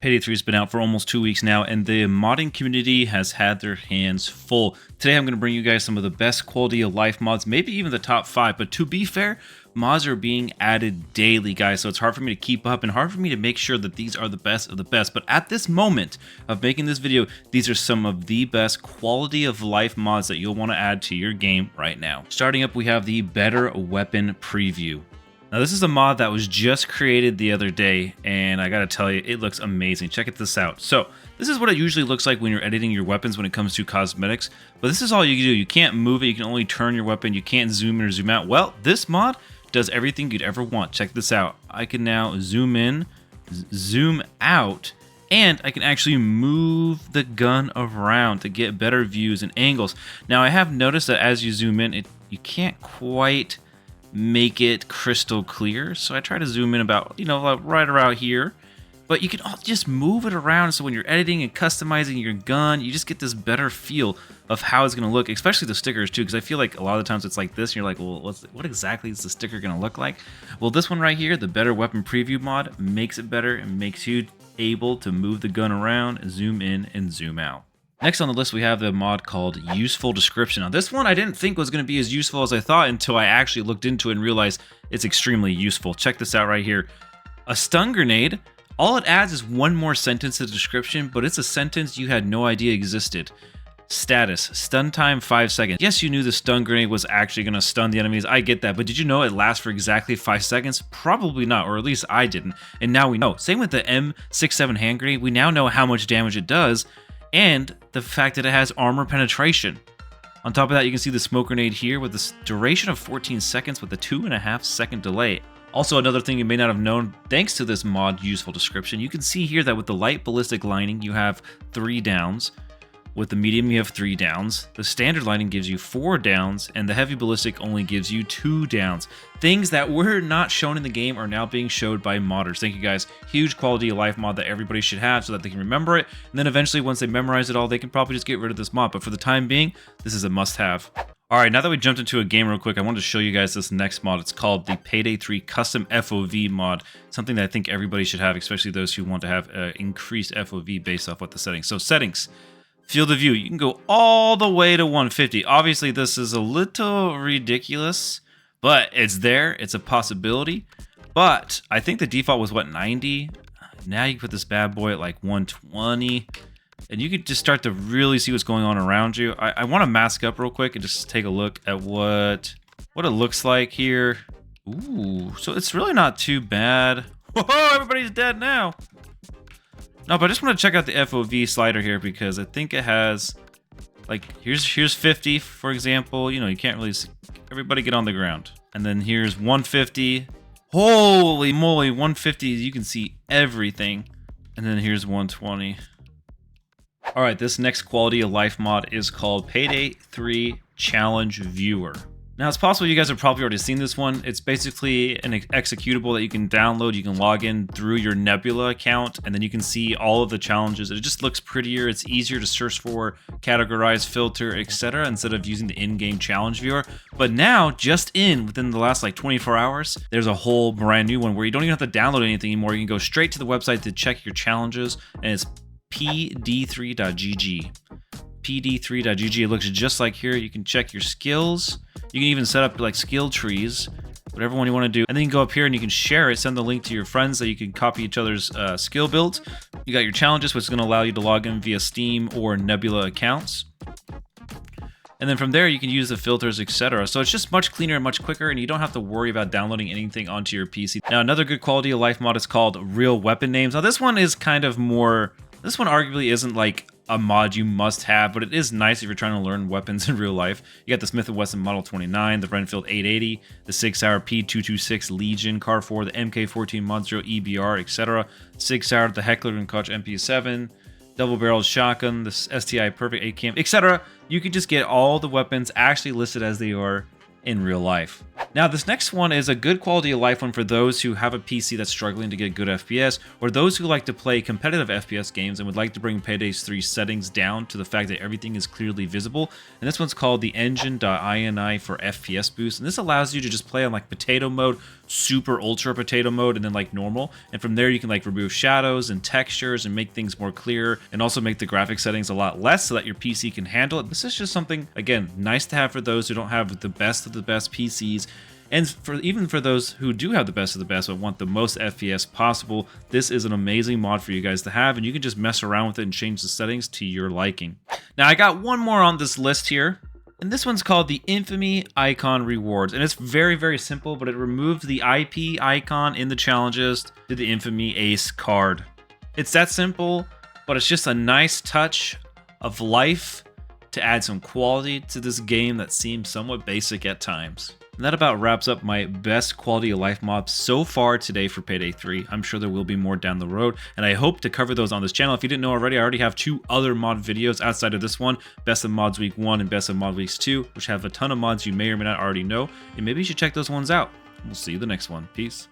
Payday 3 has been out for almost 2 weeks now, and the modding community has had their hands full. Today I'm going to bring you guys some of the best quality of life mods, maybe even the top 5, but to be fair, mods are being added daily, guys, so it's hard for me to keep up and hard for me to make sure that these are the best of the best. But at this moment of making this video, these are some of the best quality of life mods that you'll want to add to your game right now. Starting up, we have the Better Weapon Preview. Now this is a mod that was just created the other day, and I gotta tell you, it looks amazing. Check this out. So this is what it usually looks like when you're editing your weapons when it comes to cosmetics, but this is all you can do. You can't move it, you can only turn your weapon, you can't zoom in or zoom out. Well, this mod does everything you'd ever want. Check this out. I can now zoom in, zoom out, and I can actually move the gun around to get better views and angles. Now I have noticed that as you zoom in, you can't quite make it crystal clear, so I try to zoom in about, like right around here, but you can just move it around, so when you're editing and customizing your gun, you just get this better feel of how it's going to look, especially the stickers too, because I feel like a lot of the times it's like this and you're like, well, what exactly is the sticker going to look like? Well, this one right here, the Better Weapon Preview mod, makes it better and makes you able to move the gun around, zoom in and zoom out. Next on the list, we have the mod called Useful Description. Now, this one I didn't think was going to be as useful as I thought until I actually looked into it and realized it's extremely useful. Check this out right here. A stun grenade, all it adds is one more sentence to the description, but it's a sentence you had no idea existed. Status, stun time 5 seconds. Yes, you knew the stun grenade was actually going to stun the enemies. I get that, but did you know it lasts for exactly 5 seconds? Probably not, or at least I didn't. And now we know. Same with the M67 hand grenade. We now know how much damage it does, and the fact that it has armor penetration. On top of that, you can see the smoke grenade here with this duration of 14 seconds with a 2.5 second delay. Also, another thing you may not have known, thanks to this mod Useful Description, you can see here that with the light ballistic lining, you have 3 downs. With the medium, you have 3 downs. The standard lining gives you 4 downs, and the heavy ballistic only gives you 2 downs. Things that were not shown in the game are now being showed by modders. Thank you guys. Huge quality of life mod that everybody should have so that they can remember it. And then eventually, once they memorize it all, they can probably just get rid of this mod. But for the time being, this is a must-have. All right, now that we jumped into a game real quick, I wanted to show you guys this next mod. It's called the Payday 3 Custom FOV mod, something that I think everybody should have, especially those who want to have increased FOV based off what the settings. So settings. Field of view, you can go all the way to 150. Obviously, this is a little ridiculous, but it's there. It's a possibility. But I think the default was, what, 90? Now you can put this bad boy at like 120. And you can just start to really see what's going on around you. I want to mask up real quick and just take a look at what it looks like here. Ooh, so it's really not too bad. Whoa, everybody's dead now. No, but I just want to check out the FOV slider here because I think it has, like, here's 50, for example. You can't really see. Everybody get on the ground. And then here's 150. Holy moly, 150, you can see everything. And then here's 120. All right, this next quality of life mod is called Payday 3 Challenge Viewer. Now, it's possible you guys have probably already seen this one. It's basically an executable that you can download. You can log in through your Nebula account, and then you can see all of the challenges. It just looks prettier. It's easier to search for, categorize, filter, etc. instead of using the in-game challenge viewer. But now, within the last like 24 hours, there's a whole brand new one where you don't even have to download anything anymore. You can go straight to the website to check your challenges, and it's pd3.gg. pd3.gg. It looks just like here. You can check your skills. You can even set up like skill trees, whatever one you want to do. And then you can go up here and you can share it, send the link to your friends so you can copy each other's skill builds. You got your challenges, which is going to allow you to log in via Steam or Nebula accounts. And then from there, you can use the filters, etc. So it's just much cleaner and much quicker, and you don't have to worry about downloading anything onto your PC. Now, another good quality of life mod is called Real Weapon Names. Now, this one is kind of more... This one arguably isn't like a mod you must have, but it is nice if you're trying to learn weapons in real life. You got the Smith & Wesson Model 29, the Renfield 880, the 6-hour P226 Legion, Car 4, the MK14 Mod 0 EBR, etc. 6-hour, the Heckler & Koch MP7, double-barreled shotgun, the STI Perfect 8 Cam, etc. You can just get all the weapons actually listed as they are in real life. Now, this next one is a good quality of life one for those who have a PC that's struggling to get good FPS, or those who like to play competitive FPS games and would like to bring Payday 3 settings down to the fact that everything is clearly visible. And this one's called the engine.ini for FPS boost. And this allows you to just play on like potato mode super ultra potato mode and then like normal. And from there you can like remove shadows and textures and make things more clear, and also make the graphic settings a lot less so that your PC can handle it. This is just something, again, nice to have for those who don't have the best of the best PCs. And even for those who do have the best of the best but want the most FPS possible, this is an amazing mod for you guys to have, and you can just mess around with it and change the settings to your liking. Now I got one more on this list here, and this one's called the Infamy Icon Rewards, and it's very, very simple, but it removes the IP icon in the challenges to the Infamy Ace card. It's that simple, but it's just a nice touch of life to add some quality to this game that seems somewhat basic at times. And that about wraps up my best quality of life mobs so far today for Payday 3. I'm sure there will be more down the road, and I hope to cover those on this channel. If you didn't know already, I already have 2 other mod videos outside of this one, Best of Mods Week 1 and Best of Mod Weeks 2, which have a ton of mods you may or may not already know, and maybe you should check those ones out. We'll see you the next one. Peace.